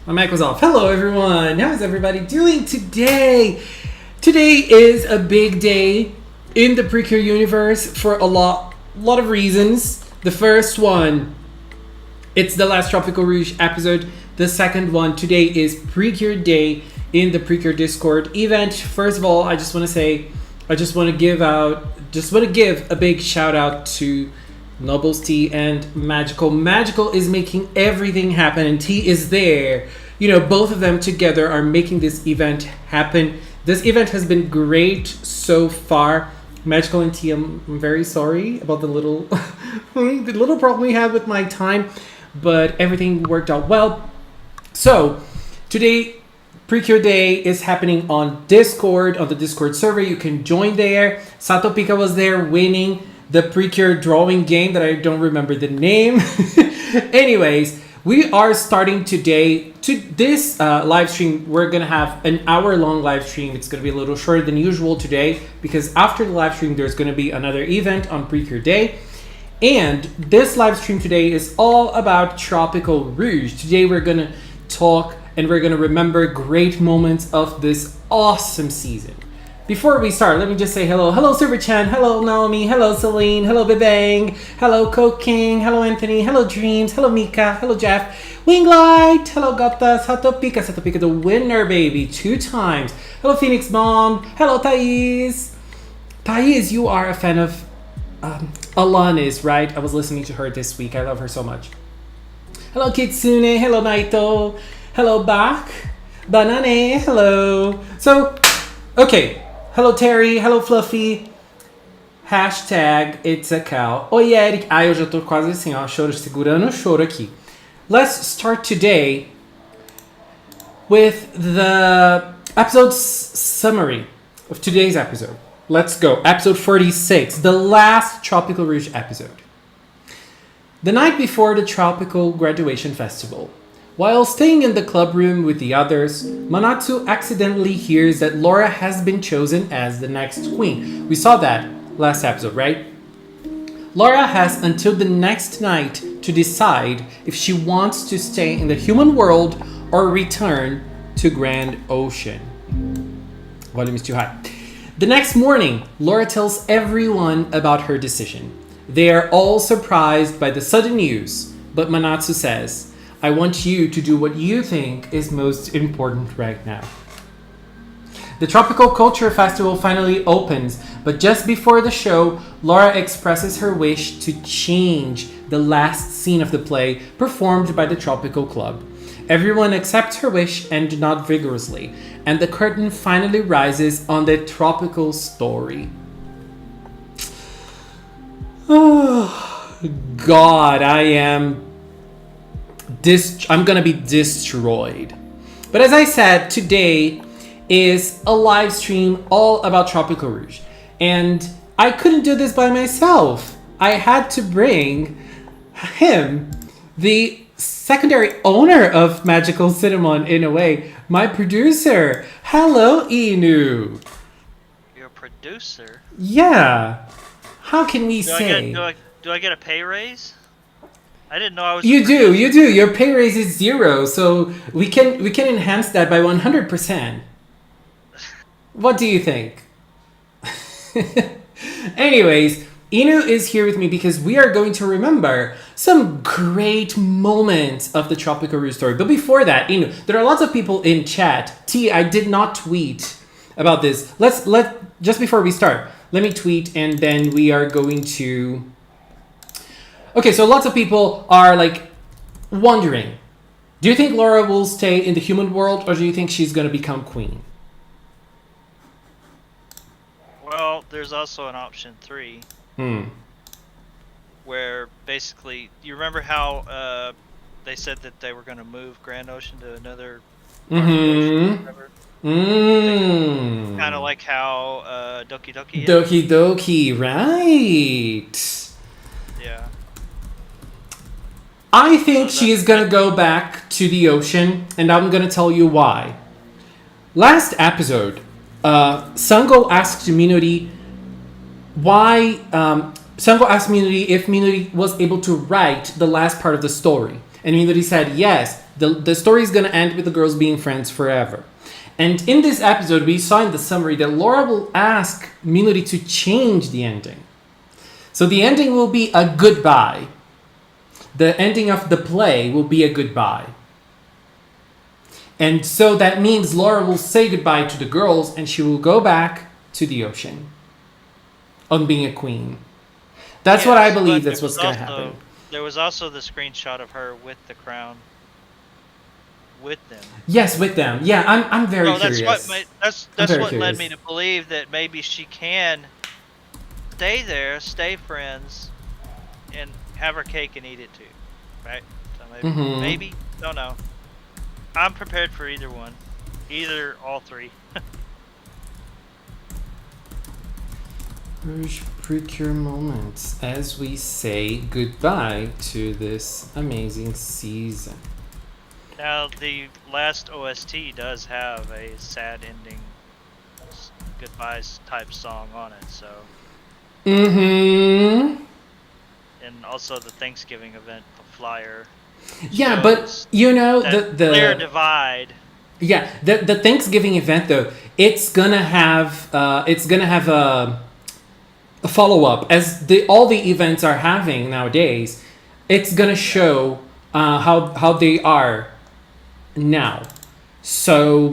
My mic was off. Hello, everyone. How is everybody doing today? Today is a big day in the Precure universe for a lot of reasons. The first one, it's the last Tropical Rouge episode. The second one, today is Precure Day in the Precure Discord event. First of all, I just want to give a big shout out to Nobles T and Magical. Magical is making everything happen, and T is there. You know, both of them together are making this event happen. This event has been great so far. Magical and T, I'm very sorry about the little problem we had with my time, but everything worked out well. So today, Precure Day is happening on Discord, on the Discord server. You can join there. Sato Pika was there winning the Precure drawing game that I don't remember the name. Anyways, we are starting today to this live stream. We're going to have an hour-long live stream. It's going to be a little shorter than usual today because after the live stream, there's going to be another event on Precure Day. And this live stream today is all about Tropical Rouge. Today, we're going to talk and we're going to remember great moments of this awesome season. Before we start, let me just say hello. Hello, Silverchan. Hello, Naomi. Hello, Celine. Hello, Bebang. Hello, Coke King. Hello, Anthony. Hello, Dreams. Hello, Mika. Hello, Jeff. Winglight. Hello, Gata. Sato Pika, the winner, baby. 2 times. Hello, Phoenix Mom. Hello, Thais. Thais, you are a fan of Alanis, right? I was listening to her this week. I love her so much. Hello, Kitsune. Hello, Naito. Hello, Bach. Banane. Hello. So, okay. Hello, Terry. Hello, Fluffy. Hashtag It's a Cow. Oi, Eric. Ai, eu já tô quase assim, ó, segurando o choro aqui. Let's start today with the episode summary of today's episode. Let's go. Episode 46, the last Tropical Rouge episode. The night before the Tropical Graduation Festival, while staying in the club room with the others, Manatsu accidentally hears that Laura has been chosen as the next queen. We saw that last episode, right? Laura has until the next night to decide if she wants to stay in the human world or return to Grand Ocean. Volume is too high. The next morning, Laura tells everyone about her decision. They are all surprised by the sudden news, but Manatsu says, I want you to do what you think is most important right now. The Tropical Culture Festival finally opens, but just before the show, Laura expresses her wish to change the last scene of the play performed by the Tropical Club. Everyone accepts her wish and nod vigorously, and the curtain finally rises on the tropical story. Oh, God, I'm gonna be destroyed. But as I said, today is a live stream all about Tropical Rouge. And I couldn't do this by myself. I had to bring him, the secondary owner of Magical Cinnamon in a way, my producer. Hello, Inu. You're a producer? Yeah. How can we say? Do I get a pay raise? I didn't know I was. You do. Your pay raise is 0, so we can enhance that by 100%. What do you think? Anyways, Inu is here with me because we are going to remember some great moments of the Tropical Rouge story. But before that, Inu, there are lots of people in chat. T, I did not tweet about this. Just before we start, let me tweet and then we are going to. Okay, so lots of people are like wondering, do you think Laura will stay in the human world or do you think she's going to become queen? Well, there's also an option 3. Where basically, you remember how they said that they were going to move Grand Ocean to another part of the ocean or whatever? Kind of like how Doki Doki is. Doki Doki, right. Yeah. I think she is going to go back to the ocean, and I'm going to tell you why. Last episode, Sango asked Minori Sango asked Minori if Minori was able to write the last part of the story. And Minori said, yes, the story is going to end with the girls being friends forever. And in this episode, we saw in the summary that Laura will ask Minori to change the ending. So the ending will be a goodbye. The ending of the play will be a goodbye. And so that means Laura will say goodbye to the girls and she will go back to the ocean on being a queen. That's what I believe that's what's going to happen. There was also the screenshot of her with the crown. With them. Yes, with them. Yeah, I'm very curious. That's what led me to believe that maybe she can stay there, stay friends, and have her cake and eat it too. Right? So maybe, don't know. I'm prepared for either one. Either, all three. Rouge Precure moments as we say goodbye to this amazing season. Now, the last OST does have a sad ending, goodbye type song on it, so. Mm-hmm. And also the Thanksgiving event, the flyer. Yeah, but you know the clear divide. Yeah, the Thanksgiving event though, it's gonna have a follow up as all the events are having nowadays. It's gonna show how they are now. So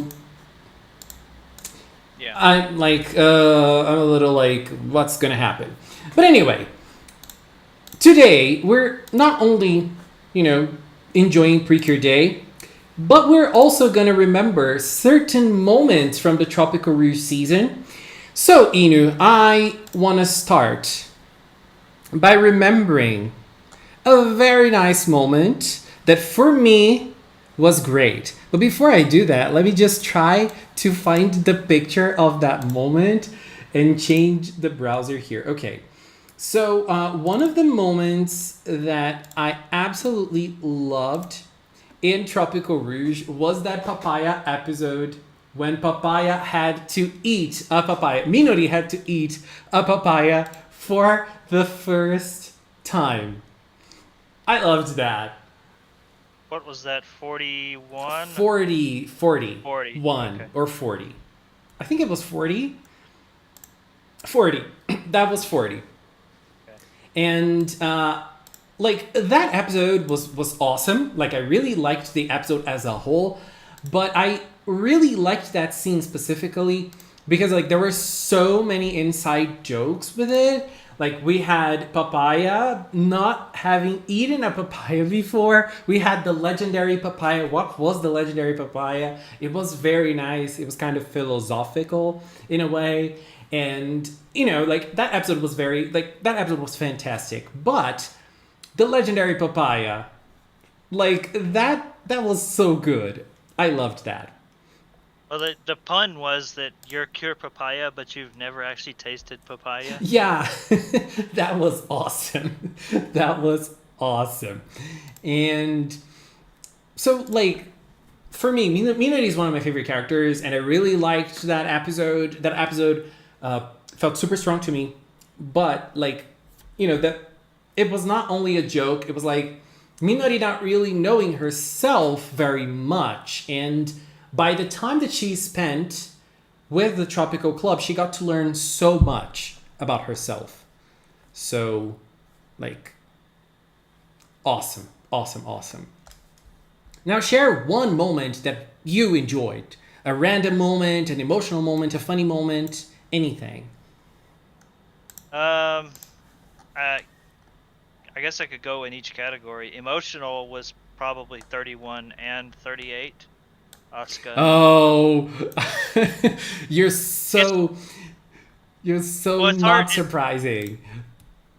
yeah, I'm a little like, what's gonna happen? But anyway, today we're not only enjoying Precure Day, but we're also gonna remember certain moments from the Tropical Rouge season. So Inu, I want to start by remembering a very nice moment that for me was great. But before I do that, let me just try to find the picture of that moment and change the browser here. Okay, so one of the moments that I absolutely loved in Tropical Rouge was that papaya episode when Papaya had to eat a papaya. Minori had to eat a papaya for the first time. I loved that. What was that, 41? 40. 40. 1 okay. Or 40. I think it was 40. 40. That was 40. Okay. And that episode was awesome. Like, I really liked the episode as a whole, but I really liked that scene specifically because there were so many inside jokes with it. Like, we had Papaya not having eaten a papaya before. We had the legendary papaya. What was the legendary papaya? It was very nice. It was kind of philosophical in a way. And, that episode was fantastic. But the legendary papaya, that was so good. I loved that. Well, the pun was that you're Cure Papaya, but you've never actually tasted papaya. Yeah, that was awesome. That was awesome. And so, for me, Minori is one of my favorite characters, and I really liked that episode. That episode felt super strong to me. But, that it was not only a joke. It was Minori not really knowing herself very much. And by the time that she spent with the Tropical Club, she got to learn so much about herself. So, awesome. Now, share one moment that you enjoyed. A random moment, an emotional moment, a funny moment, anything. I guess I could go in each category. Emotional was probably 31 and 38. Asuka. Oh, you're so not surprising.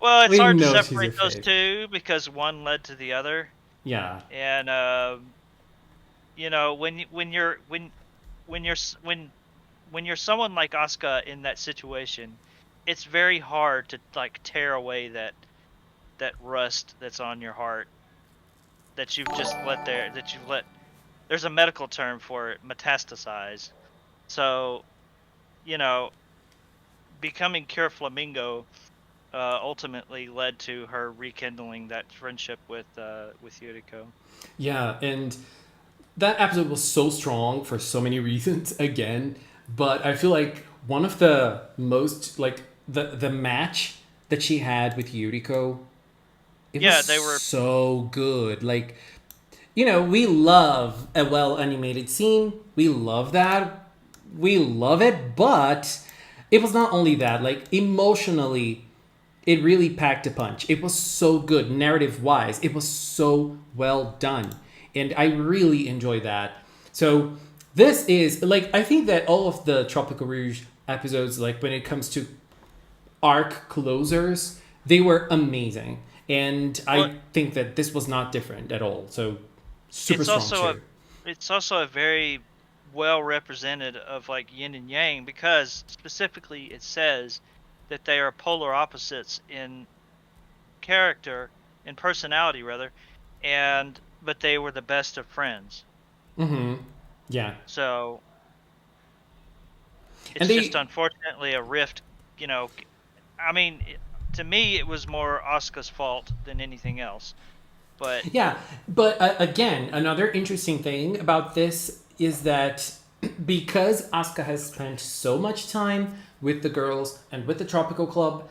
Well, it's hard to separate those two because one led to the other. Yeah. And when you're someone like Asuka in that situation, it's very hard to tear away that rust that's on your heart that you've just let there, there's a medical term for it, metastasize. So, becoming Cure Flamingo ultimately led to her rekindling that friendship with Yuriko. Yeah, and that episode was so strong for so many reasons again, but I feel like one of the most like the match that she had with Yuriko, it was Yeah, they were. so good. Like, you know, we love a well animated scene. We love that. We love it, but it was not only that, like emotionally it really packed a punch. It was so good narrative wise. It was so well done. And I really enjoy that. So this is like I think that all of the Tropical Rouge episodes, like when it comes to arc closers, they were amazing. And Well, I think that this was not different at all. So super it's strong also a too. it's also a very well represented of like yin and yang, because specifically it says that they are polar opposites in character, in personality rather, and but they were the best of friends. Mm-hmm. Yeah. So And it's just they unfortunately a rift, you know. I mean, to me it was more Asuka's fault than anything else. But Yeah, but again, another interesting thing about this is that because Asuka has spent so much time with the girls and with the Tropical Club,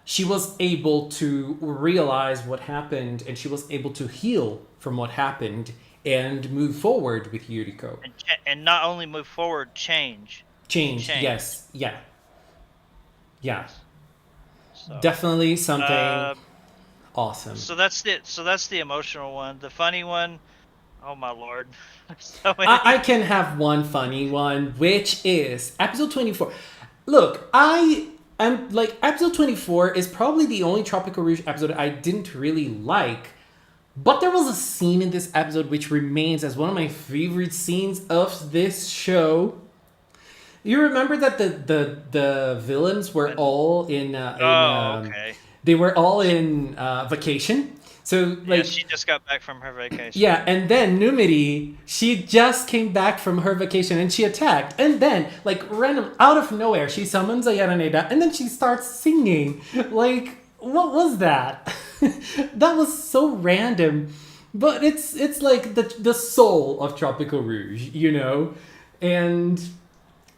she was able to realize what happened and she was able to heal from what happened and move forward with Yuriko. and not only move forward, change. She Change, changed. yes, yeah, yeah. Yes. So, Definitely something uh, awesome. so that's the emotional one. The funny one, oh my lord, so I many. can have one funny one, which is episode 24. Look, I am like, episode 24 is probably the only Tropical Rouge episode I didn't really like. But there was a scene in this episode which remains as one of my favorite scenes of this show. You remember that the villains were When, all in oh, okay. they were all She, in vacation. So yeah, like she just got back from her vacation. yeah, and then Numity, she just came back from her vacation and she attacked. And then, like, random, out of nowhere, she summons a Yaraneda and then she starts singing. Like, what was that? That was so random. But it's like the soul of Tropical Rouge, you know? And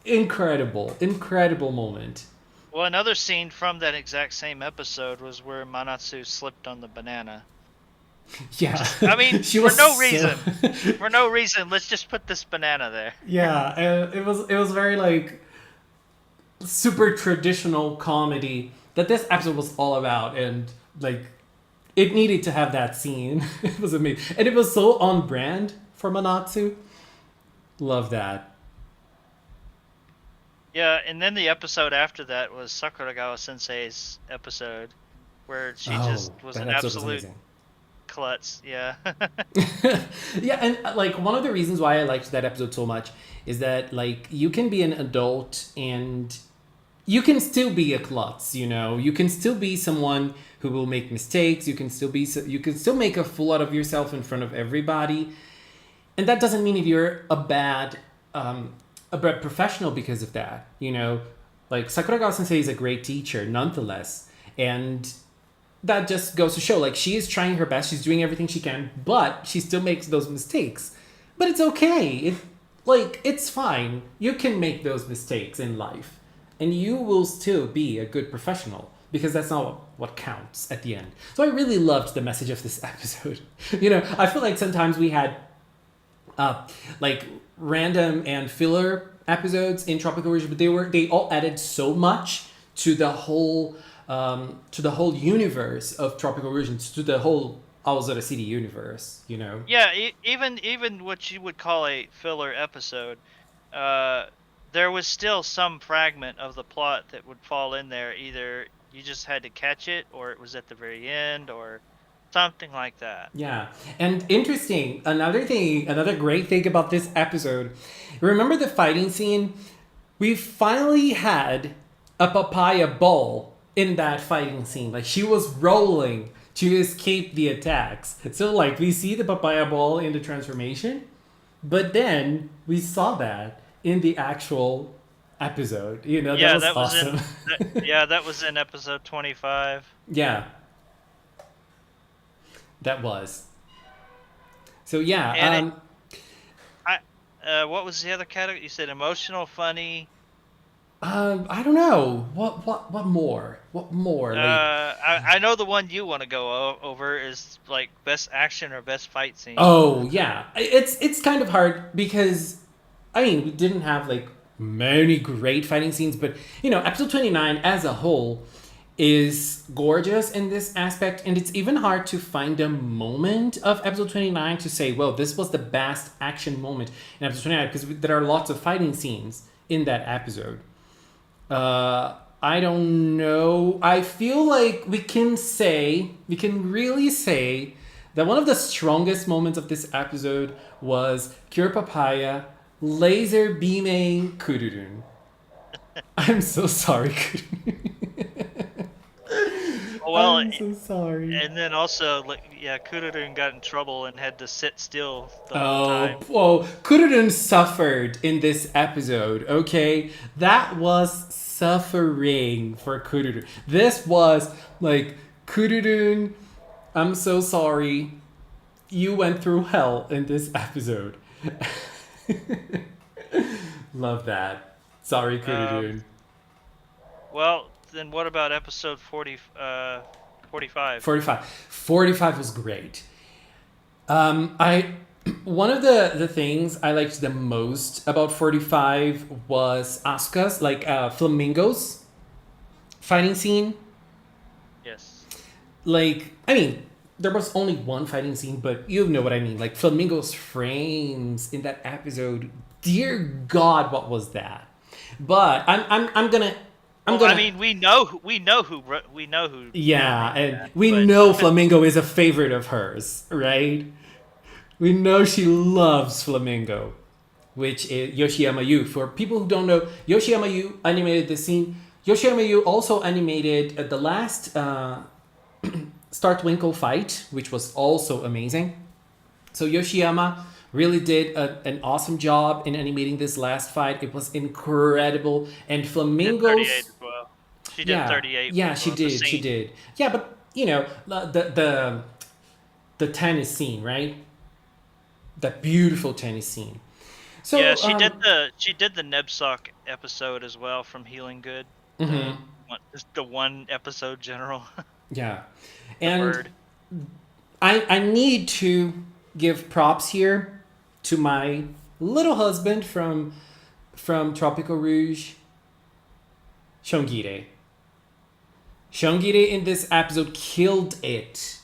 incredible, incredible moment. Well, another scene from that exact same episode was where Manatsu slipped on the banana. Yeah, Just, I mean, she for was no so. reason. For no reason, let's just put this banana there. Yeah, it was very like super traditional comedy that this episode was all about, and like it needed to have that scene. It was amazing, and it was so on brand for Manatsu. Love that. Yeah, and then the episode after that was Sakuragawa Sensei's episode, where she just Oh, was that an episode was absolute amazing. klutz. Yeah. Yeah, and like one of the reasons why I liked that episode so much is that like you can be an adult and you can still be a klutz, you know. You can still be someone who will make mistakes. You can still make a fool out of yourself in front of everybody, and that doesn't mean if you're um, a bad professional because of that. You know, like Sakuragawa Sensei is a great teacher nonetheless, and that just goes to show like she is trying her best. She's doing everything she can, but she still makes those mistakes. But it's okay. It's fine. You can make those mistakes in life, and you will still be a good professional because that's not what counts at the end. So I really loved the message of this episode. You know, I feel like sometimes we had like random and filler episodes in Tropical Rouge, but they all added so much to to the whole universe of Tropical Rouge and to the whole Aozora City universe. You know. Yeah, even what you would call a filler episode, uh, there was still some fragment of the plot that would fall in there. Either you just had to catch it, or it was at the very end, or something like that. Yeah. And interesting, another great thing about this episode, remember the fighting scene? We finally had a papaya ball in that fighting scene. Like she was rolling to escape the attacks. So like we see the papaya ball in the transformation, but then we saw that in the actual episode. You know, that Yeah, was that was in awesome. that was in episode 25. Yeah, that was. So yeah, And what was the other category? You said emotional, funny. I don't know. What more? What more? Like, I know the one you want to go over is like best action or best fight scene. oh yeah, it's kind of hard because, I mean, we didn't have like many great fighting scenes, but you know, episode 29 as a whole is gorgeous in this aspect, and it's even hard to find a moment of episode 29 to say, well, this was the best action moment in episode 29, because there are lots of fighting scenes in that episode. I don't know. I feel like we can really say that one of the strongest moments of this episode was Cure Papaya laser beaming Kururun. I'm so sorry, Kururun. Well, I'm so sorry. and then also, like, yeah, Kururun got in trouble and had to sit still the whole Oh, time. whoa. Kururun suffered in this episode, okay? That was suffering for Kururun. This was like, Kururun, I'm so sorry. You went through hell in this episode. Love that. Sorry, Kururun. Well, then what about episode 45? 45 was great. I one of the things I liked the most about 45 was Asuka's, like, Flamingo's fighting scene. Yes. Like, I mean, there was only one fighting scene, but you know what I mean. Like, Flamingo's frames in that episode. Dear God, what was that? But I'm gonna. I mean, we know who. Yeah, and we know Flamingo is a favorite of hers, right? We know she loves Flamingo, which is Yoshiyama Yu. For people who don't know, Yoshiyama Yu animated the scene. Yoshiyama Yu also animated the last Startwinkle fight, which was also amazing. So Yoshiyama really did an awesome job in animating this last fight. It was incredible. And Flamingo's... She did 38. Yeah, she did. Yeah, but, you know, the tennis scene, right? That beautiful tennis scene. So, yeah, she did the Nebsock episode as well from Healing Good. Mm-hmm. The one episode general. Yeah. And I need to give props here to my little husband from Tropical Rouge, Shongire. Shongire in this episode killed it.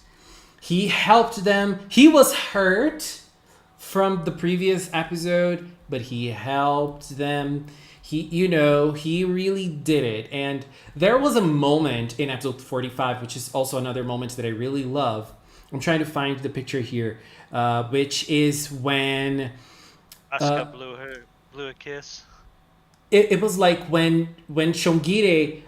He helped them. He was hurt from the previous episode, but he helped them. He really did it. And there was a moment in episode 45, which is also another moment that I really love. I'm trying to find the picture here, which is when Asuka blew a kiss. It was like when Shongire,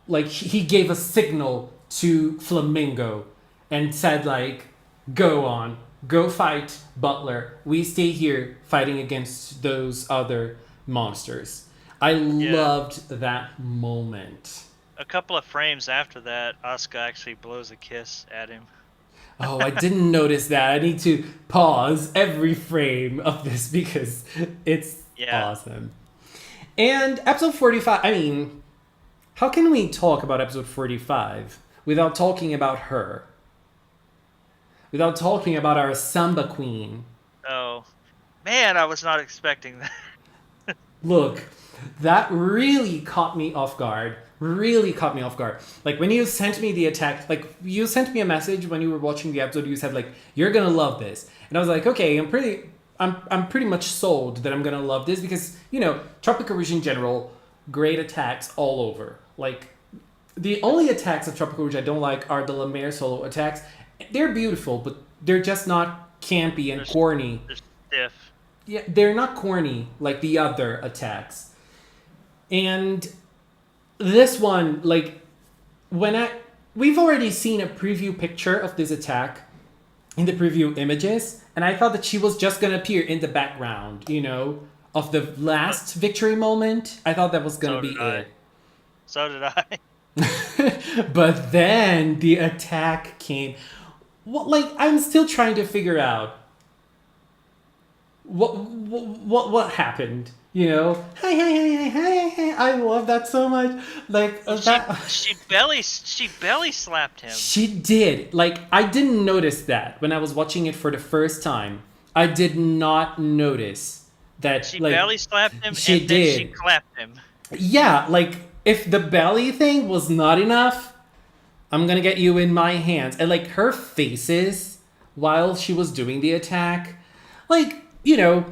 like, he gave a signal to Flamingo and said, like, go on, go fight Butler. We stay here fighting against those other monsters. I loved that moment. A couple of frames after that, Asuka actually blows a kiss at him. Oh, I didn't notice that. I need to pause every frame of this because it's awesome. And episode 45, I mean, how can we talk about episode 45 without talking about her? Without talking about our Samba Queen? Oh, man, I was not expecting that. Look, that really caught me off guard. Like, when you sent me the attack, like, you sent me a message when you were watching the episode. You said, like, you're gonna love this, and I was like, okay, I'm pretty much sold that I'm gonna love this because, you know, Tropical Rouge in general, great attacks all over. Like, the only attacks of Tropical Rouge I don't like are the Lemaire solo attacks. They're beautiful, but they're just not campy and corny. They're stiff. Yeah, they're not corny like the other attacks. And this one, like, we've already seen a preview picture of this attack in the preview images, and I thought that she was just gonna appear in the background, you know, of the last victory moment. I thought that was gonna be it. So did I. But then the attack came. I'm still trying to figure out what happened. You know, hey, I love that so much. She belly slapped him. She did. Like, I didn't notice that when I was watching it for the first time. I did not notice that. She belly slapped him, she and did. then she clapped him. Yeah, like, if the belly thing was not enough, I'm gonna get you in my hands. And, like, her faces while she was doing the attack, like, you know,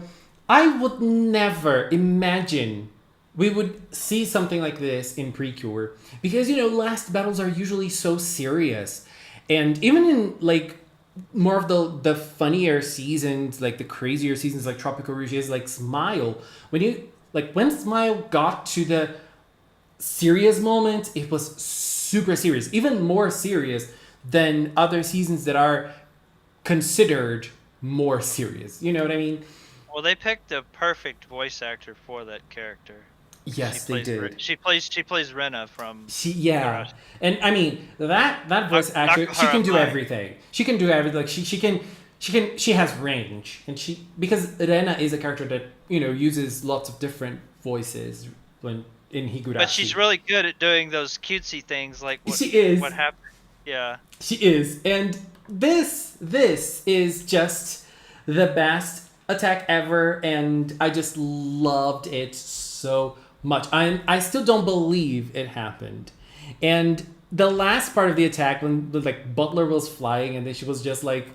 I would never imagine we would see something like this in Precure. Because, you know, last battles are usually so serious. And even in, like, more of the funnier seasons, like the crazier seasons, like Tropical Rouge is, like, Smile. When Smile got to the serious moment, it was super serious. Even more serious than other seasons that are considered more serious. You know what I mean? Well, they picked the perfect voice actor for that character. Yes, they did. She plays Rena from. Yeah, and I mean that voice actor, she can do everything. She can do everything. Like she has range, and because Rena is a character that, you know, uses lots of different voices when in Higurashi. But she's really good at doing those cutesy things, like she is. What happened? Yeah, she is, and this is just the best attack ever, and I just loved it so much. I still don't believe it happened. And the last part of the attack, when like Butler was flying and then she was just like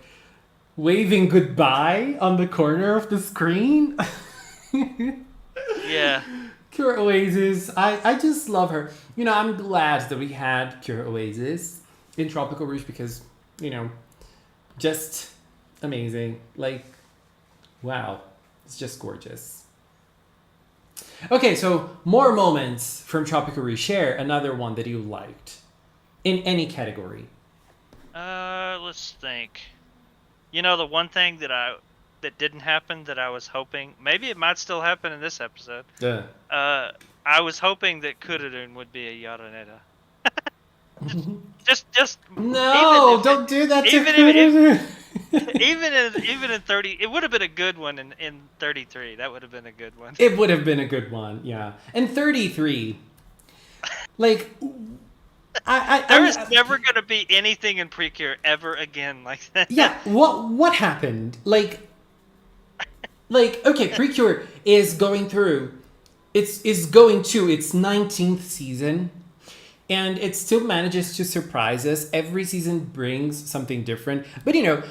waving goodbye on the corner of the screen. Yeah. Cure Oasis, I just love her. You know, I'm glad that we had Cure Oasis in Tropical Rouge because, you know, just amazing. Like, wow, it's just gorgeous. Okay, so more moments from Tropical Rouge. Share another one that you liked in any category. Let's think. You know, the one thing that didn't happen that I was hoping, maybe it might still happen in this episode. Yeah. I was hoping that Kurudun would be a Yaraneta. just no, don't do that to Kurudun. Even in 30, it would have been a good one in 33. That would have been a good one. It would have been a good one, yeah. And 33, like, There's never going to be anything in Precure ever again like that. Yeah, what happened? Like, okay, Precure is going through, is going to its 19th season, and it still manages to surprise us. Every season brings something different. But, you know,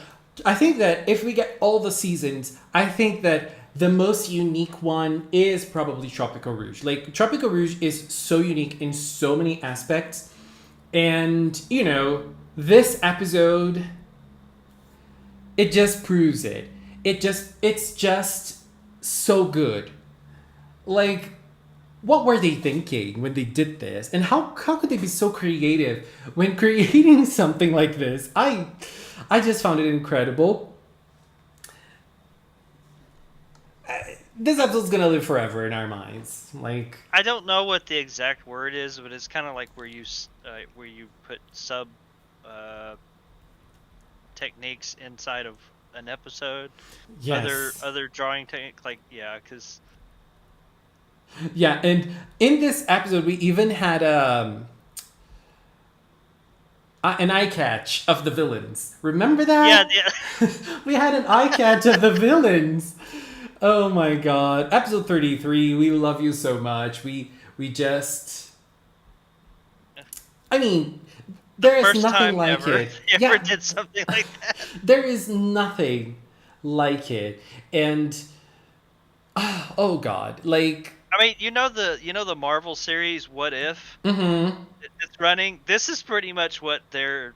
I think that if we get all the seasons, I think that the most unique one is probably Tropical Rouge. Like, Tropical Rouge is so unique in so many aspects. And, you know, this episode, it just proves it. It's just so good. Like, what were they thinking when they did this? And how could they be so creative when creating something like this? I just found it incredible. This episode's gonna live forever in our minds. Like, I don't know what the exact word is, but it's kind of like where you put sub techniques inside of an episode. yes. Other drawing technique, like, yeah, because. Yeah, and in this episode, we even had an eye catch of the villains. Remember that? Yeah. We had an eye catch of the villains. Oh my god. Episode 33, we love you so much. We just... I mean, there is nothing like it. Ever did something like that. There is nothing like it. And... oh god, like... I mean, you know the Marvel series What If? Mm-hmm. It's running. This is pretty much what their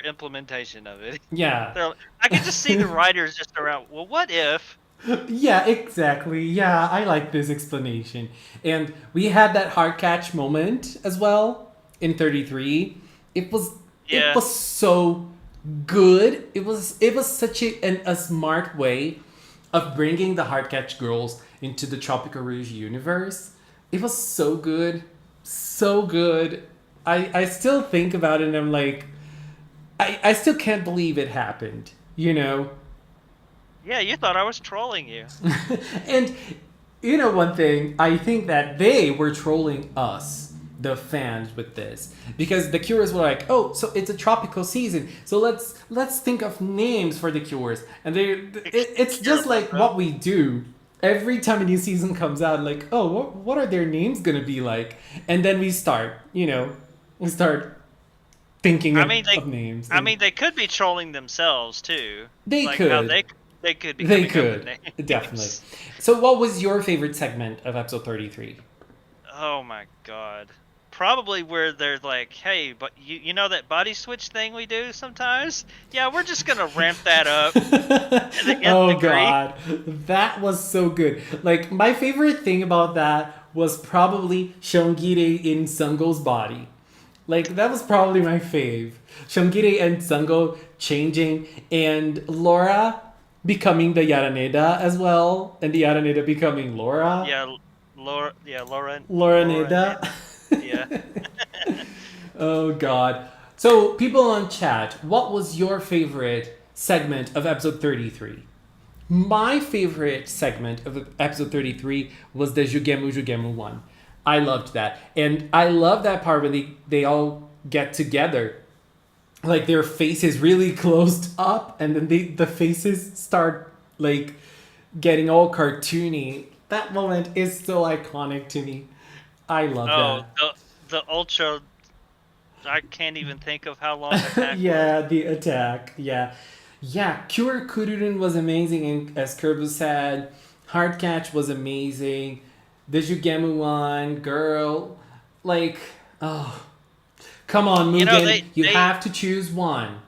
implementation of it. Yeah. I can just see the writers just around. Well, what if? Yeah, exactly. Yeah, I like this explanation. And we had that hard catch moment as well in 33. It was so good. It was such a smart way of bringing the hard catch girls into the Tropical Rouge universe. It was so good. So good. I still think about it and I'm like, I still can't believe it happened, you know? Yeah, you thought I was trolling you. And you know one thing, I think that they were trolling us, the fans, with this because the Cures were like, "Oh, so it's a tropical season, so let's think of names for the Cures," and it's just like what we do every time a new season comes out. Like, oh, what are their names gonna be like? And then we start, we start thinking I mean, of names. I And mean, they could be trolling themselves too. they Like how could. they could be They coming up with could, definitely. names. So, what was your favorite segment of episode 33? Oh my god. Probably where they're like, hey, but you know that body switch thing we do sometimes? Yeah, we're just gonna ramp that up to the nth Oh, degree. God. That was so good. Like, my favorite thing about that was probably Shongire in Sango's body. Like, that was probably my fave. Shongire and Sango changing, and Laura becoming the Yaraneda as well, and the Yaraneda becoming Laura. Yeah, Laura. Yeah, Lauren. Lauraneda. Yeah. Oh God. So people on chat, what was your favorite segment of episode 33? My favorite segment of episode 33 was the Jugemu one. I loved that. And I love that part where they all get together. Like their faces really closed up and then the faces start like getting all cartoony. That moment is so iconic to me. I love Oh, that. the ultra. I can't even think of how long attack. Yeah, the attack. Yeah. Yeah, Cure Kururun was amazing, and as Kerbu said, Hard Catch was amazing. The Jugemu one, girl. Like, oh. Come on, Mugen. You know, you have to choose one.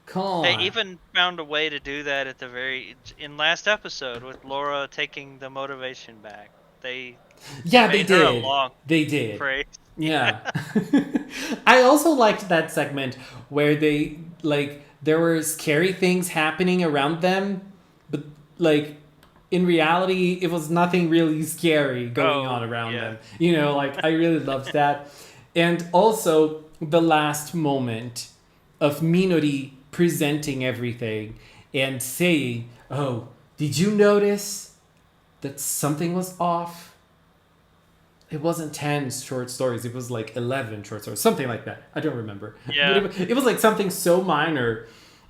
Come on. They even found a way to do that at the in last episode with Laura taking the motivation back. They they made her a did. long They did. phrase. Yeah. I also liked that segment where they like there were scary things happening around them, but like in reality it was nothing really scary going on around them. You know, like I really loved that. And also the last moment of Minori presenting everything and saying, "Oh, did you notice that something was off?" It wasn't 10 short stories. It was like 11 short stories. Something like that. I don't remember. Yeah. But it was like something so minor.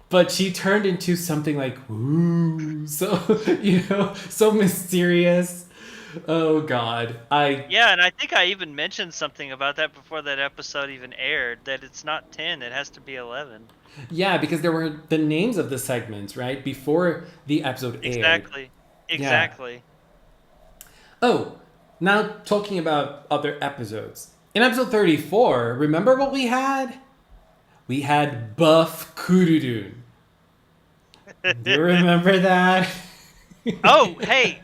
But she turned into something like, ooh. So, so mysterious. Oh, God. Yeah, and I think I even mentioned something about that before that episode even aired, that it's not 10, it has to be 11. Yeah, because there were the names of the segments, right? Before the episode aired. Exactly. Yeah. Oh, now talking about other episodes. In episode 34, remember what we had? We had Buff Kururun. Do you remember that? Oh, hey!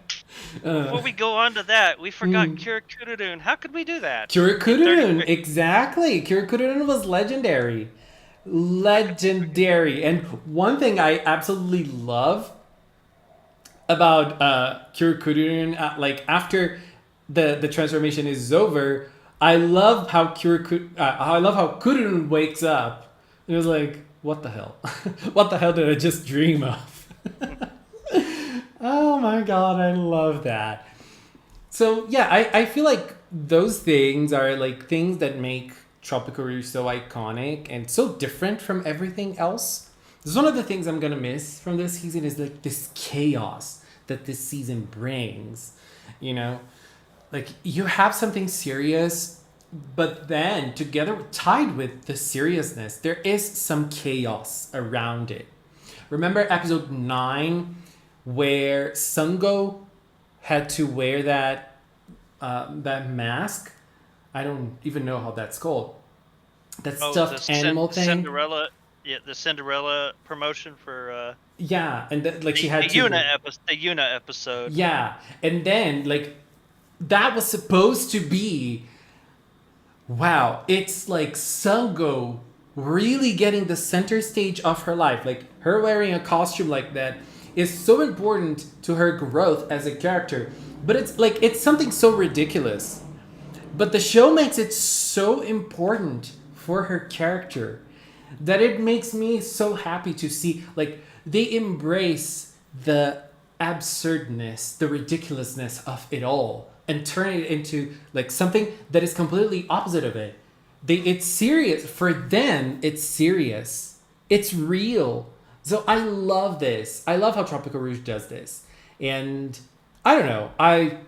Before we go on to that, we forgot Kira Kururun. How could we do that? Kira Kururun, exactly. Kira Kururun was legendary. Legendary. And one thing I absolutely love about Kira Kururun, like after the transformation is over, I love how Kururun wakes up. It was like, what the hell? What the hell did I just dream of? Oh my god, I love that. So yeah, I feel like those things are like things that make Tropical Rouge so iconic and so different from everything else. This is one of the things I'm gonna miss from this season is like this chaos that this season brings. Like you have something serious, but then tied with the seriousness, there is some chaos around it. Remember episode 9 where Sango had to wear that mask? I don't even know how that's called. That stuffed animal thing. Cinderella, the Cinderella promotion for. Yeah, and she had the Yuna episode. Yeah, and then like that was supposed to be. Wow, it's like Sango really getting the center stage of her life, like her wearing a costume like that. is so important to her growth as a character. But it's something so ridiculous. But the show makes it so important for her character that it makes me so happy to see they embrace the absurdness, the ridiculousness of it all and turn it into something that is completely opposite of it. It's serious for them. It's serious. It's real. So I love this. I love how Tropical Rouge does this, and I don't know. I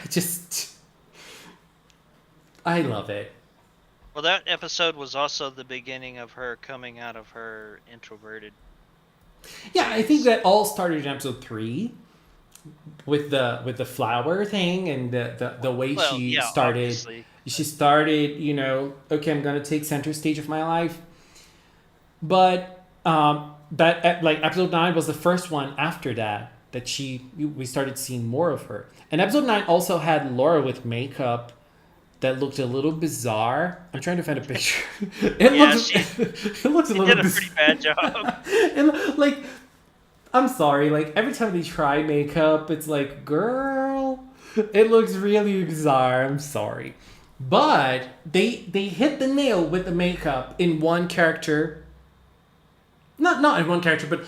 just I love it. Well, that episode was also the beginning of her coming out of her introverted. Yeah, I think that all started in episode 3 with the flower thing and the way she started. Obviously. She started, okay, I'm gonna take center stage of my life, but that episode 9 was the first one after that we started seeing more of her. And episode 9 also had Laura with makeup that looked a little bizarre. I'm trying to find a picture. It looks a little. Did a pretty bad job. And I'm sorry. Every time they try makeup, it's girl, it looks really bizarre. I'm sorry, but they hit the nail with the makeup in one character. Not in one character, but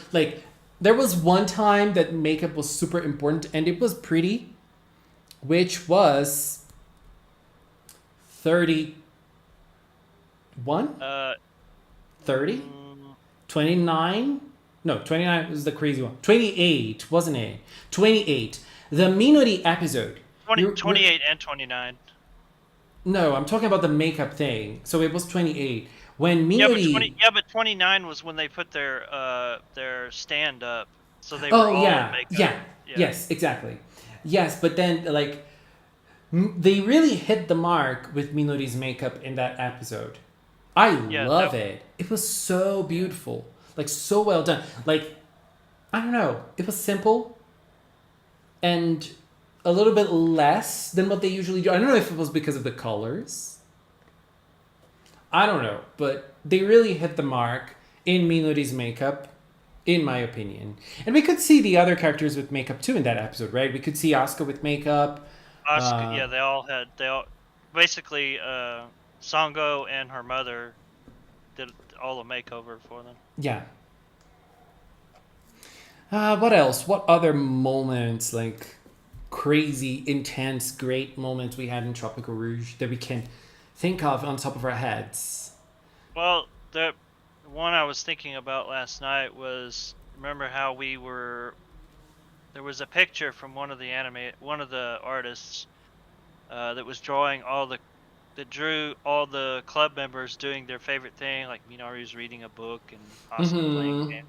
there was one time that makeup was super important and it was pretty, which was 31? 30? 29? No, 29 was the crazy one. 28, wasn't it? 28. The Minori episode. 28 and 29. No, I'm talking about the makeup thing. So it was 28. When Minori... but 29 was when they put their stand up. So they were all in makeup. Yeah. Yes, exactly. Yes, but then they really hit the mark with Minori's makeup in that episode. I love it. It was so beautiful. So well done. I don't know. It was simple and a little bit less than what they usually do. I don't know if it was because of the colors. I don't know. But they really hit the mark in Minori's makeup, in my opinion. And we could see the other characters with makeup too in that episode, right? We could see Asuka with makeup. Asuka, they all basically Sango and her mother did all the makeover for them. Yeah. What else? What other moments, crazy, intense, great moments we had in Tropical Rouge that we can think of on top of our heads? Well, the one I was thinking about last night was, remember how there was a picture from one of the artists that was drawing that drew all the club members doing their favorite thing, like Minari's reading a book and Asuka playing a game.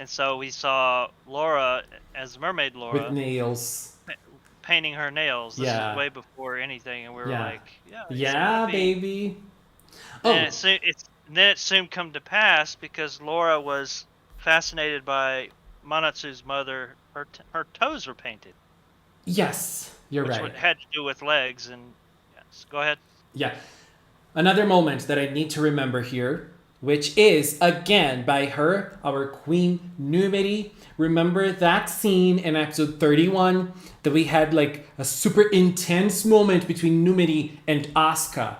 And so we saw Laura as Mermaid Laura with nails, painting her nails. This is way before anything, and we were baby. And then it soon come to pass because Laura was fascinated by Manatsu's mother. Her toes were painted. Yes, you're right. Which had to do with legs. And yes, go ahead. Yeah. Another moment that I need to remember here, which is, again, by her, our Queen Numeri. Remember that scene in episode 31 that we had a super intense moment between Numeri and Asuka.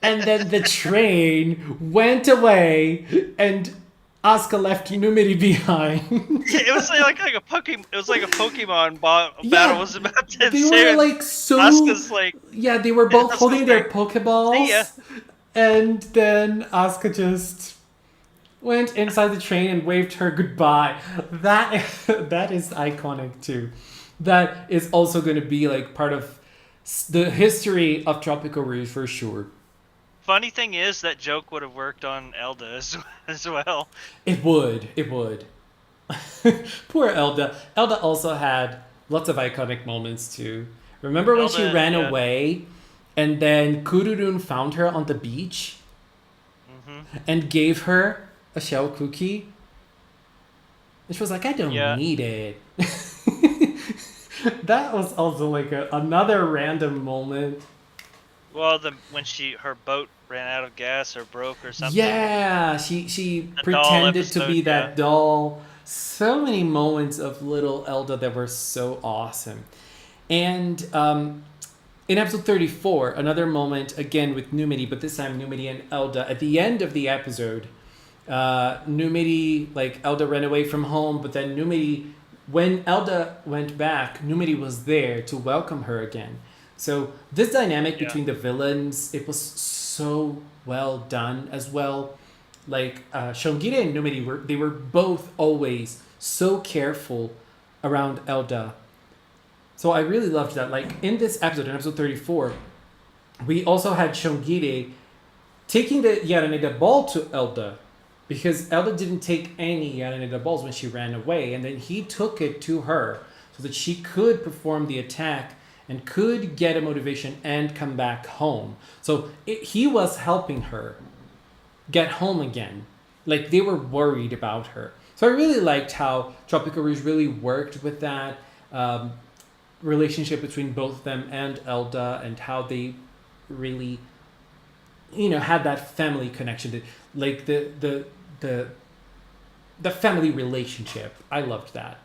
And then the train went away and Asuka left Numeri behind. It was like a Pokemon. It was like a Pokemon battle was about to ensue. They were so. Asuka's they were both holding their Pokeballs. And then Asuka just went inside the train and waved her goodbye. That is iconic too. That is also going to be part of the history of Tropical Rouge for sure. Funny thing is that joke would have worked on Elda as well. It would. Poor Elda. Elda also had lots of iconic moments too. Remember when she ran away and then Kururun found her on the beach and gave her a shell cookie? And she was like, I don't need it. That was also another random moment. Well, when her boat ran out of gas or broke or something. Yeah, she pretended to be that doll So many moments of little Elda that were so awesome. And in episode 34, another moment again with Numidi, but this time Numidi and Elda. At the end of the episode, Numidi, like Elda ran away from home, but then Numidi, when Elda went back, Numidi was there to welcome her again. So this dynamic Yeah. between the villains, it was so well done as well. Like Shongire and Numidi were both always so careful around Elda. So I really loved that. Like in this episode, in episode 34, we also had Shongire taking the Yaraneda ball to Elda because Elda didn't take any Yaraneda balls when she ran away, and then he took it to her so that she could perform the attack and could get a motivation and come back home. So he was helping her get home again. Like they were worried about her. So I really liked how Tropical Rouge really worked with that relationship between both of them and Elda, and how they really, had that family connection, like the family relationship. I loved that.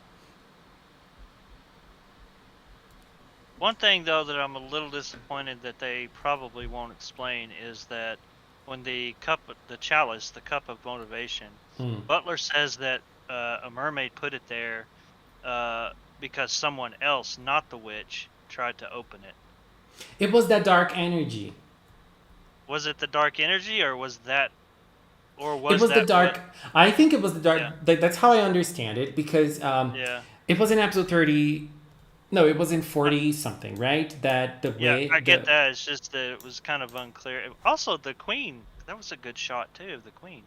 One thing though that I'm a little disappointed that they probably won't explain is that when the chalice, the cup of motivation, Butler says that a mermaid put it there because someone else, not the witch, tried to open it. It was that dark energy. Was it the dark energy, or was that, or It was that the dark. I think it was the dark. Yeah. That's how I understand it, because Yeah. it was in episode 30. No, it was in 40 something, right? That the Yeah, way I get that. It's just that it was kind of unclear. Also, the queen. That was a good shot too. Of the queen,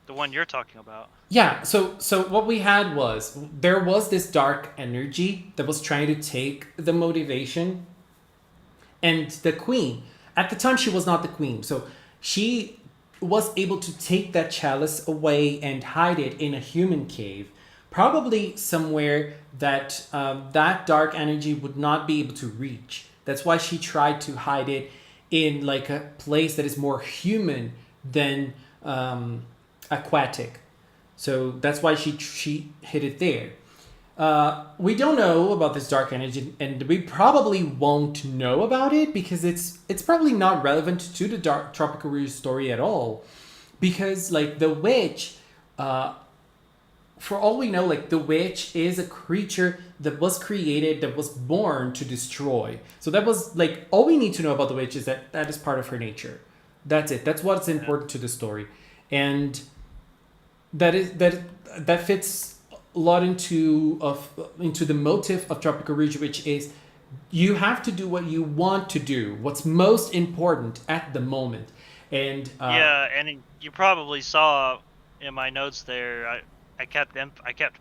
the one you're talking about. Yeah. So what we had was, there was this dark energy that was trying to take the motivation, and the queen. At the time, she was not the queen, so she was able to take that chalice away and hide it in a human cave, probably somewhere that that dark energy would not be able to reach. That's why she tried to hide it in like a place that is more human than aquatic. So that's why she hid it there. We don't know about this dark energy, and we probably won't know about it because it's probably not relevant to the dark Tropical Rouge story at all. Because like the witch, for all we know, like the witch is a creature that was created, that was born to destroy. So that was like all we need to know about the witch, is that that is part of her nature. That's it. That's what's important to the story, and that fits a lot into the motif of Tropical Rouge, which is you have to do what you want to do, what's most important at the moment. And yeah, and you probably saw in my notes there. I kept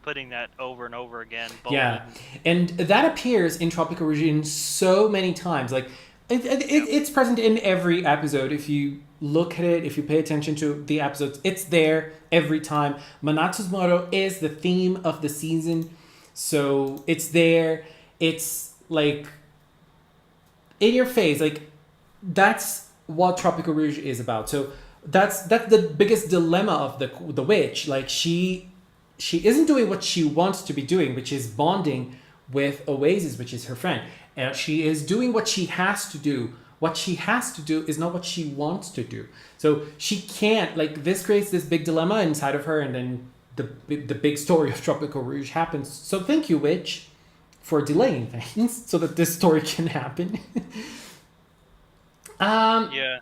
putting that over and over again. Yeah, and that appears in Tropical Rouge in so many times. Like it's present in every episode. If you look at it, if you pay attention to the episodes, it's there every time. Manatsu's motto is the theme of the season, so it's there. It's like in your face. Like that's what Tropical Rouge is about. So that's the biggest dilemma of the witch. Like she isn't doing what she wants to be doing, which is bonding with Oasis, which is her friend. And she is doing what she has to do. What she has to do is not what she wants to do. So she can't, like, this creates this big dilemma inside of her, and then the big story of Tropical Rouge happens. So thank you, witch, for delaying things so that this story can happen. Yeah.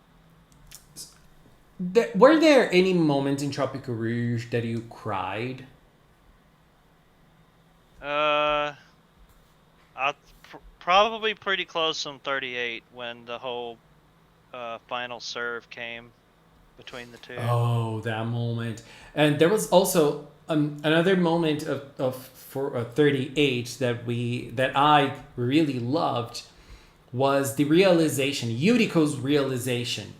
Were there any moments in Tropical Rouge that you cried? Probably pretty close on 38 when the whole final serve came between the two. Oh, that moment. And there was also another moment for 38 that I really loved, was the realization, Yuriko's realization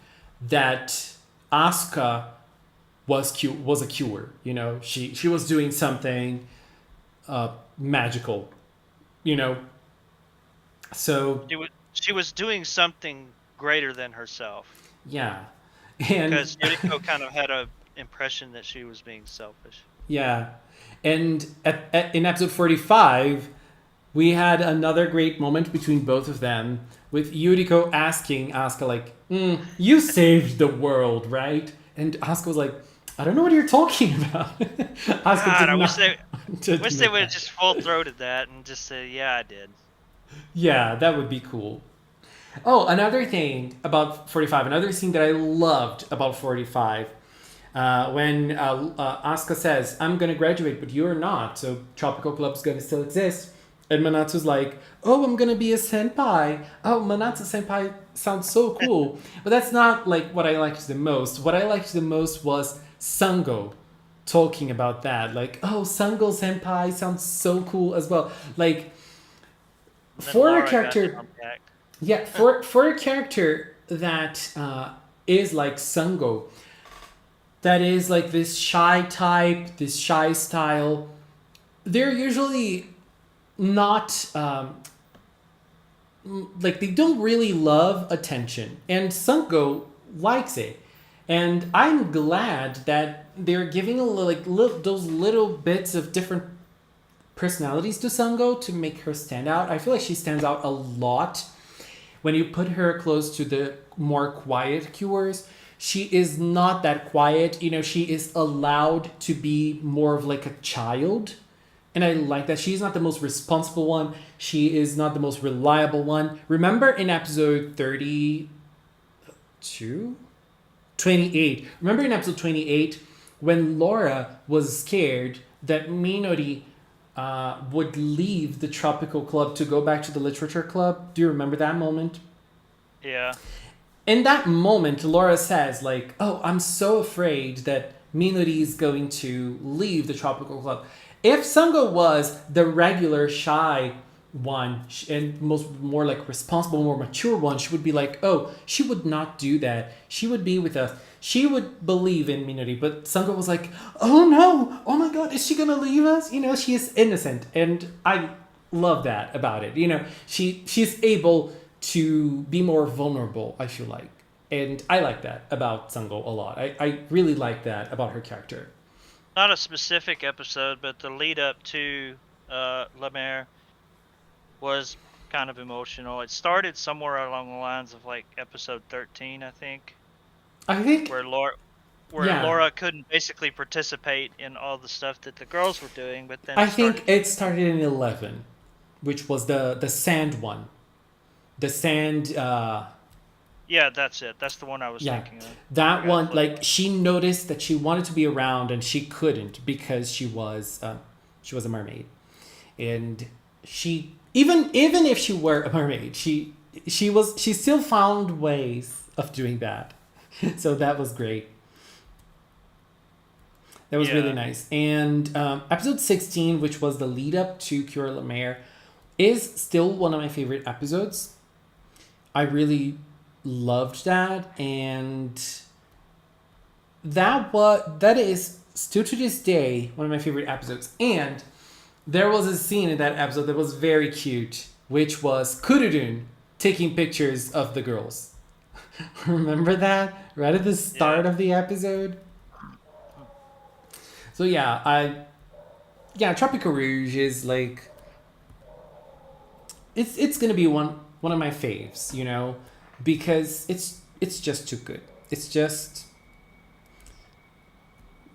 that Asuka was a cure. She was doing something magical. So she was doing something greater than herself. Yeah, and because Yuriko kind of had a impression that she was being selfish. Yeah. And in episode 45, we had another great moment between both of them with Yuriko asking Asuka, like, you saved the world, right? And Asuka was like, I don't know what you're talking about. Asuka God, did I wish not they wish they admit would have that. just full throated that and just said, "Yeah, I did." Yeah, that would be cool. Oh, another thing about 45, another scene that I loved about 45, when Asuka says, I'm going to graduate, but you're not, so Tropical Club's going to still exist. And Manatsu's like, oh, I'm going to be a senpai. Oh, Manatsu senpai sounds so cool. But that's not like what I liked the most. What I liked the most was Sango talking about that. Like, oh, Sango senpai sounds so cool as well. Like, And then for a Laura got character jumped back. yeah, for a character that is like Sango, that is like this shy type, this shy style, they're usually not like they don't really love attention, and Sango likes it, and I'm glad that they're giving those little bits of different personalities to Sango to make her stand out. I feel like she stands out a lot when you put her close to the more quiet cures. She is not that quiet. You know, she is allowed to be more of like a child. And I like that. She's not the most responsible one. She is not the most reliable one. Remember in episode 32? 28. Remember in episode 28 when Laura was scared that Minori would leave the Tropical Club to go back to the Literature Club? Do you remember that moment? Yeah. In that moment, Laura says, like, oh, I'm so afraid that Minori is going to leave the Tropical Club. If Sango was the regular shy one and more like responsible, more mature one, she would be like, oh, she would not do that. She would be with us. She would believe in Minori. But Sango was like, oh no, oh my god, is she gonna leave us? You know, she is innocent. And I love that about it. You know, she's able to be more vulnerable, I feel like. And I like that about Sango a lot. I really like that about her character. Not a specific episode, but the lead up to La Mer was kind of emotional. It started somewhere along the lines of like episode 13, I think, I think, where yeah. Laura couldn't basically participate in all the stuff that the girls were doing, but then I think it started in 11, which was the sand one. The sand, yeah, that's it. That's the one I was yeah. thinking of. That one, like, she noticed that she wanted to be around and she couldn't because she was a mermaid. And she, even if she were a mermaid, she still found ways of doing that. So that was great. That was really nice. And episode 16, which was the lead up to Cure La Mer, is still one of my favorite episodes. I really loved that, and that is still to this day one of my favorite episodes. And there was a scene in that episode that was very cute, which was Kurudun taking pictures of the girls. Remember that? Right at the start of the episode? So yeah, Tropical Rouge is like it's gonna be one of my faves, you know, because it's just too good. It's just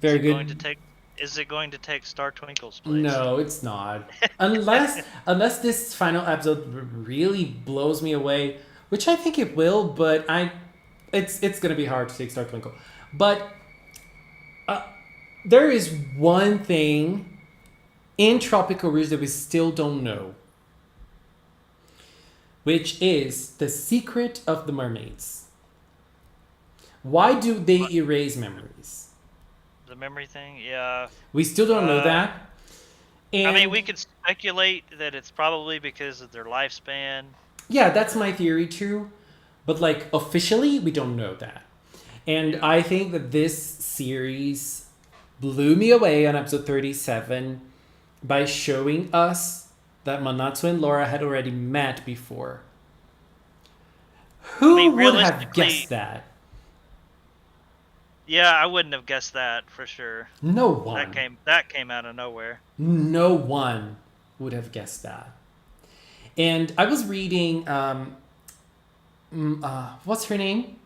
very good. Is it going to take Star Twinkle's place? No, it's not. Unless this final episode really blows me away, which I think it will, but it's gonna be hard to take Star Twinkle. But there is one thing in Tropical Rouge that we still don't know, which is the secret of the mermaids. Why do they erase memories? The memory thing? Yeah. We still don't know that. And I mean, we could speculate that it's probably because of their lifespan. Yeah, that's my theory too. But like officially, we don't know that. And I think that this series blew me away on episode 37 by showing us that Manatsu and Laura had already met before. Who would have guessed that? Yeah, I wouldn't have guessed that for sure. No That one. came out of nowhere. No one would have guessed that. And I was reading, what's her name?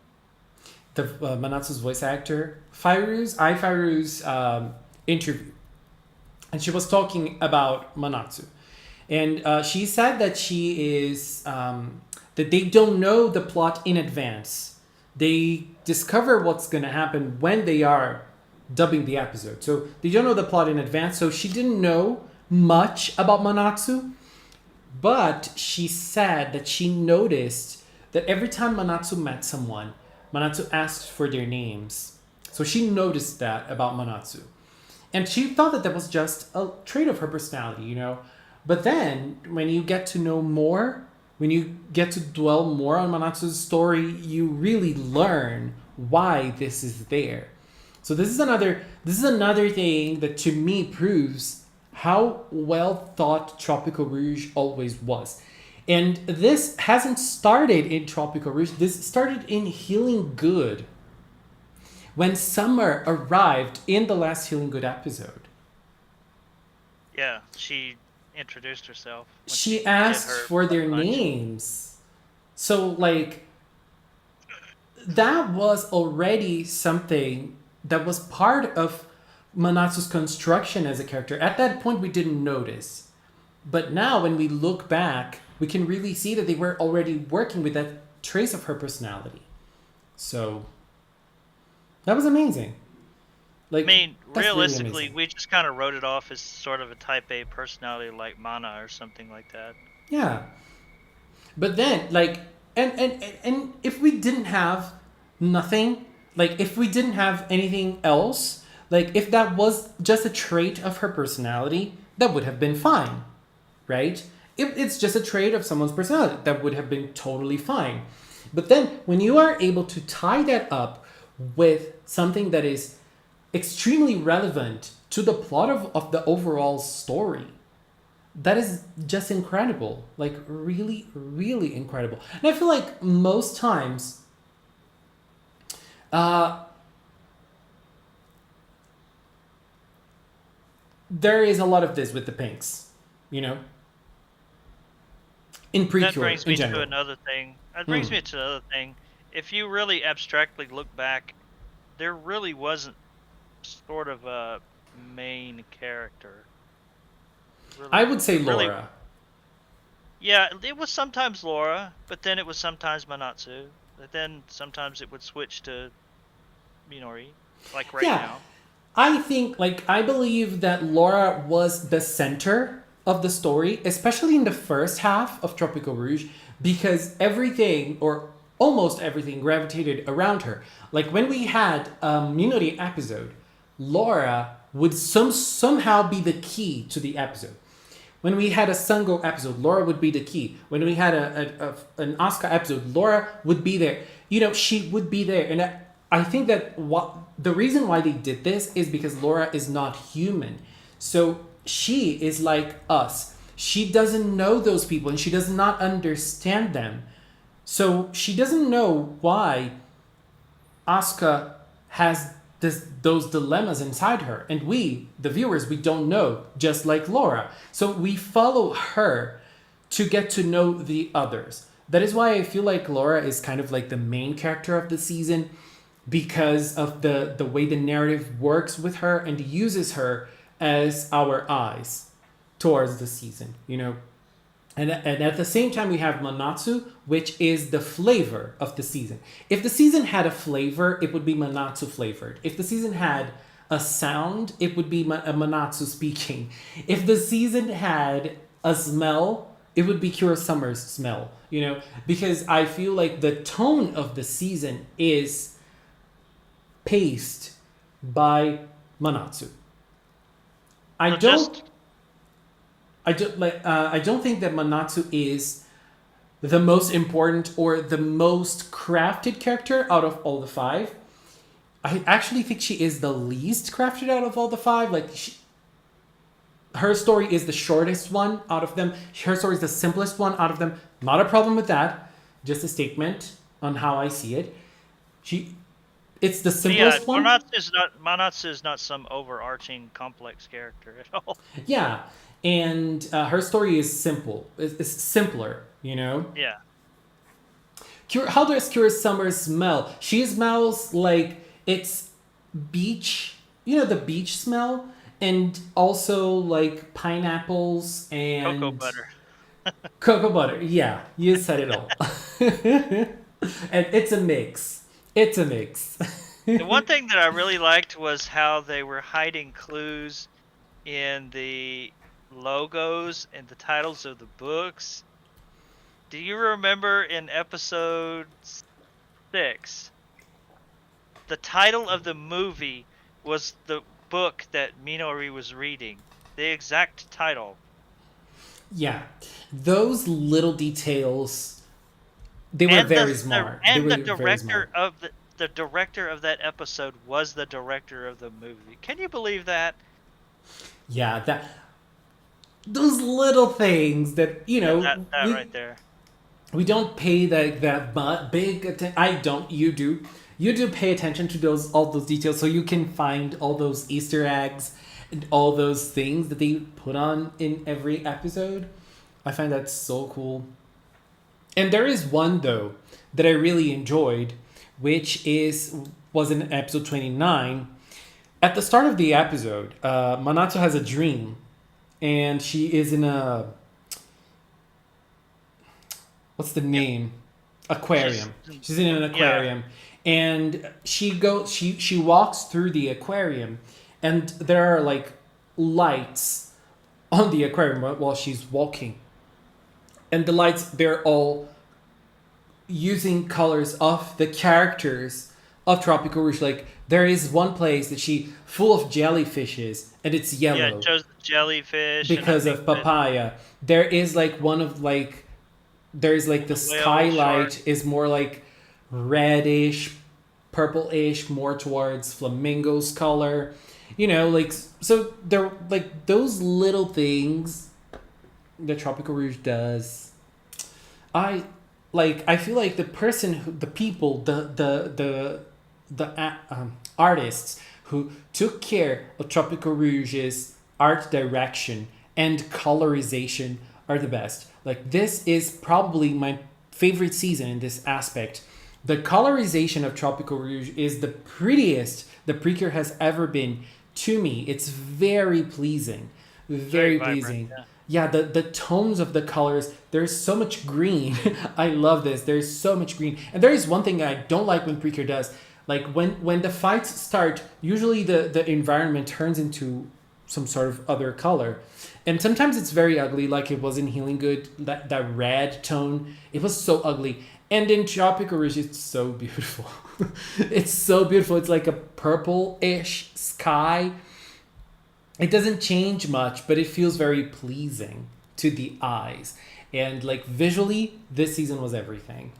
The Manatsu's voice actor, Firu's interview. And she was talking about Manatsu. And she said that that they don't know the plot in advance. They discover what's going to happen when they are dubbing the episode. So they don't know the plot in advance. So she didn't know much about Manatsu. But she said that she noticed that every time Manatsu met someone, Manatsu asked for their names. So she noticed that about Manatsu. And she thought that was just a trait of her personality, you know. But then, when you get to know more, when you get to dwell more on Manatsu's story, you really learn why this is there. So this is another thing that to me proves how well thought Tropical Rouge always was. And this hasn't started in Tropical Rouge. This started in Healing Good. When Summer arrived in the last Healing Good episode. Yeah, she introduced herself. She asked for their names. So, like, that was already something that was part of Manatsu's construction as a character. At that point, we didn't notice. But now, when we look back, we can really see that they were already working with that trace of her personality. So, that was amazing. Like, I mean, realistically, really we just kind of wrote it off as sort of a type A personality like Mana or something like that. Yeah. But then, like, and if we didn't have nothing, like, if we didn't have anything else, like, if that was just a trait of her personality, that would have been fine, right? If it's just a trait of someone's personality, that would have been totally fine. But then, when you are able to tie that up with something that is extremely relevant to the plot of the overall story, that is just incredible. Like, really, really incredible. And I feel like most times, there is a lot of this with the pinks, you know? In Precure, that brings me to another thing. That brings me to another thing. If you really abstractly look back, there really wasn't sort of a main character. Really, I would say Laura. Really, yeah, it was sometimes Laura, but then it was sometimes Manatsu. But then sometimes it would switch to Minori, like right now. I believe that Laura was the center of the story, especially in the first half of Tropical Rouge, because everything, or almost everything, gravitated around her. Like, when we had a Minori episode, Laura would somehow be the key to the episode. When we had a Sango episode, Laura would be the key. When we had an Asuka episode, Laura would be there. You know, she would be there. And I think that the reason why they did this is because Laura is not human. So she is like us. She doesn't know those people and she does not understand them. So she doesn't know why Asuka has those dilemmas inside her. And we, the viewers, we don't know, just like Laura. So we follow her to get to know the others. That is why I feel like Laura is kind of like the main character of the season, because of the way the narrative works with her and uses her as our eyes towards the season, you know. And at the same time, we have Manatsu, which is the flavor of the season. If the season had a flavor, it would be Manatsu flavored. If the season had a sound, it would be a Manatsu speaking. If the season had a smell, it would be Kira Summer's smell, you know? Because I feel like the tone of the season is paced by Manatsu. I don't think that Manatsu is the most important or the most crafted character out of all the five. I actually think she is the least crafted out of all the five. Like, her story is the shortest one out of them. Her story is the simplest one out of them. Not a problem with that. Just a statement on how I see it. It's the Yeah, simplest one. Manatsu is not some overarching complex character at all. Yeah, and her story is simple. It's simpler, you know. Yeah. How does Cure Summer smell? She smells like it's beach. You know the beach smell, and also like pineapples Cocoa and butter. cocoa butter. Yeah, you said it all. And it's a mix. It's a mix. The one thing that I really liked was how they were hiding clues in the logos and the titles of the books. Do you remember in episode 6, the title of the movie was the book that Minori was reading? The exact title. Yeah, those little details. They were And very smart. They the were very director smart. of the director of that episode was the director of the movie. Can you believe that? Yeah, that those little things that Yeah, that we right there. we don't pay big attention. I don't. You do. You do pay attention to those all those details, so you can find all those Easter eggs and all those things that they put on in every episode. I find that so cool. And there is one though that I really enjoyed, which was in episode 29. At the start of the episode, Manato has a dream, and she is in a what's the Yeah, name? she's Aquarium. She's in an yeah, aquarium, and she walks through the aquarium, and there are like lights on the aquarium while she's walking, and the lights they're all using colors of the characters of Tropical Rouge. Like there is one place that she full of jellyfishes and it's yeah. It yellow shows the jellyfish, and I because think of that papaya. There is like one of like there's like the the whale shark. skylight is more like reddish, purplish, more towards flamingo's color. You know, like so they're like those little things that Tropical Rouge does. I I feel like the person who the people the artists who took care of Tropical Rouge's art direction and colorization are the best. Like this is probably my favorite season in this aspect. The colorization of Tropical Rouge is the prettiest the Precure has ever been to me. It's very pleasing. It's very Very vibrant. pleasing. Yeah. Yeah, the tones of the colors, there's so much green. I love this. There's so much green. And there is one thing I don't like when Precure does. Like when the fights start, usually the environment turns into some sort of other color. And sometimes it's very ugly, like it was in Healing Good, that red tone. It was so ugly. And in Tropical Rouge, it's so beautiful. It's so beautiful. It's like a purple-ish sky. It doesn't change much, but it feels very pleasing to the eyes. And like visually, this season was everything.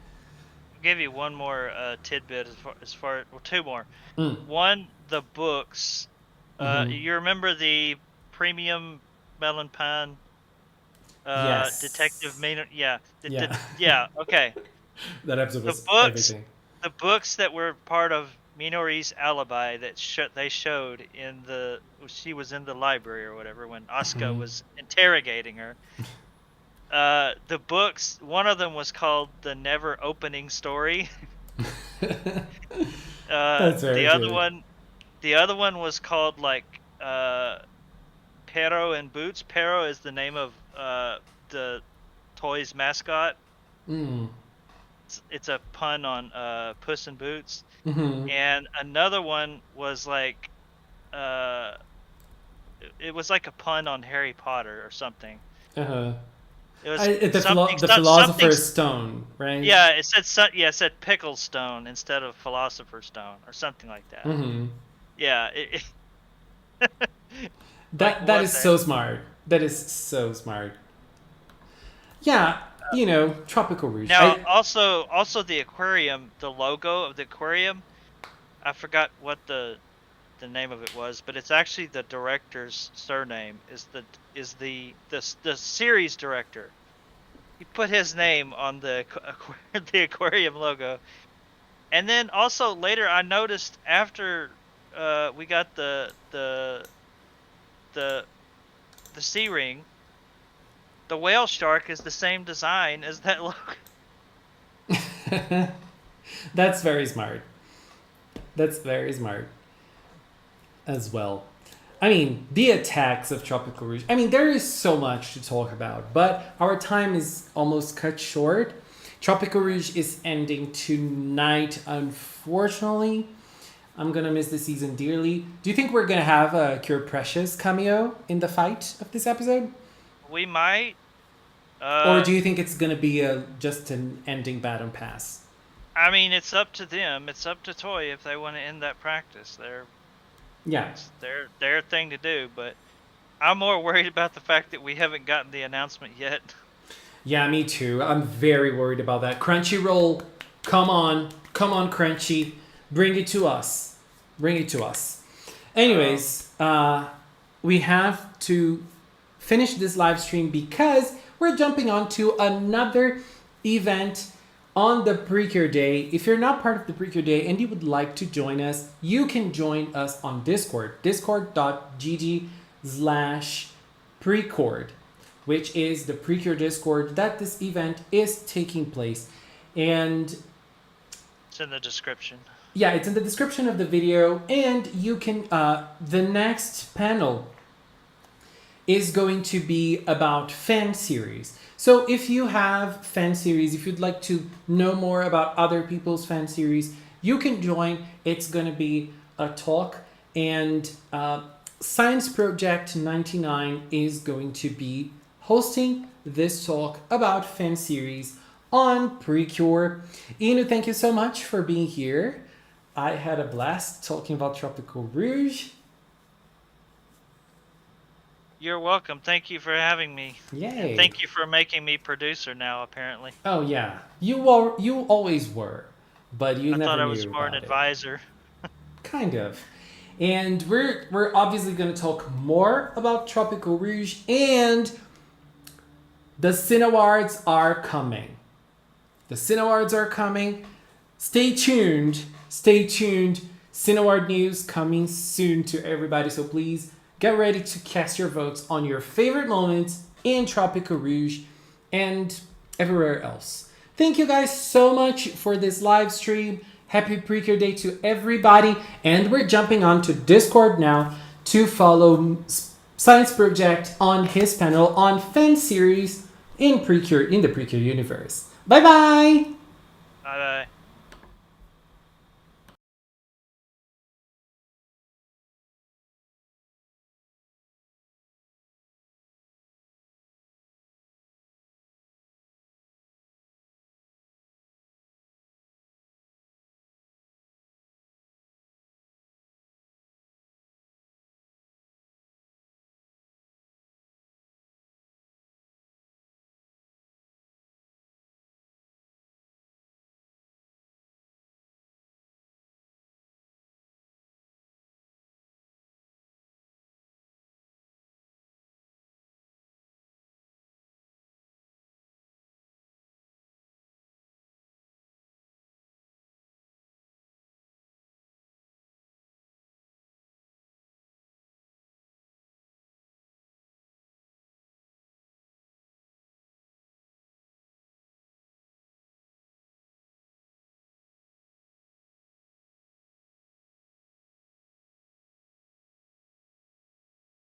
I'll give you one more tidbit as far well, two more. Mm. One, the books. Mm-hmm. You remember the premium melon pan detective Yes. main? Yeah, Yeah. yeah. Okay. That episode The was books, everything. the books that were part of Minori's alibi that they showed in she was in the library or whatever when Asuka Mhm. was interrogating her. The books, one of them was called The Never Opening Story. That's very The other true. one, the other one was called like Pero and Boots. Pero is the name of the toy's mascot. Mm. It's a pun on Puss in Boots. Mm-hmm. And another one was like uh it was like a pun on Harry Potter or something. Uh-huh. It was The something. Philosopher's Stone, right? Yeah, it said Pickle Stone instead of Philosopher's Stone or something like that. Mm-hmm. Yeah, like That what is the so smart. That is so smart. Yeah, Tropical Rouge. now also the aquarium, the logo of the aquarium. I forgot what the name of it was, but it's actually the director's surname is the series director. He put his name on the the aquarium logo, And then also later, I noticed after we got the sea ring, the whale shark is the same design as that logo. That's very smart. That's very smart as well. I mean, the attacks of Tropical Rouge. I mean, there is so much to talk about, but our time is almost cut short. Tropical Rouge is ending tonight, unfortunately. I'm gonna miss the season dearly. Do you think we're gonna have a Cure Precious cameo in the fight of this episode? We might. Or do you think it's gonna be just an ending Baton Pass? I mean, it's up to them. It's up to Toy if they want to end that practice. It's their thing to do. But I'm more worried about the fact that we haven't gotten the announcement yet. Yeah, me too. I'm very worried about that. Crunchyroll, come on, Crunchy, bring it to us. Bring it to us. Anyways, we have to finish this live stream because we're jumping on to another event on the Precure Day. If you're not part of the Precure Day and you would like to join us, you can join us on Discord, discord.gg/Precord, which is the Precure Discord that this event is taking place. And It's in the description. yeah, it's in the description of the video, and you can the next panel is going to be about fan series. So if you have fan series, if you'd like to know more about other people's fan series, you can join. It's going to be a talk, and Science Project 99 is going to be hosting this talk about fan series on Precure. Inu, thank you so much for being here. I had a blast talking about Tropical Rouge. You're welcome. Thank you for having me. Yay. And thank you for making me producer now, apparently. Oh yeah, you always were, but you I never thought I knew was more an about it. advisor. Kind of. And we're obviously going to talk more about Tropical Rouge, and the Cine Awards are coming. The Cine Awards are coming. Stay tuned. Stay tuned. Cine Award news coming soon to everybody, so please get ready to cast your votes on your favorite moments in Tropical Rouge and everywhere else. Thank you guys so much for this live stream. Happy Precure Day to everybody. And we're jumping on to Discord now to follow Science Project on his panel on fan series in the Precure universe. Bye bye. Bye bye.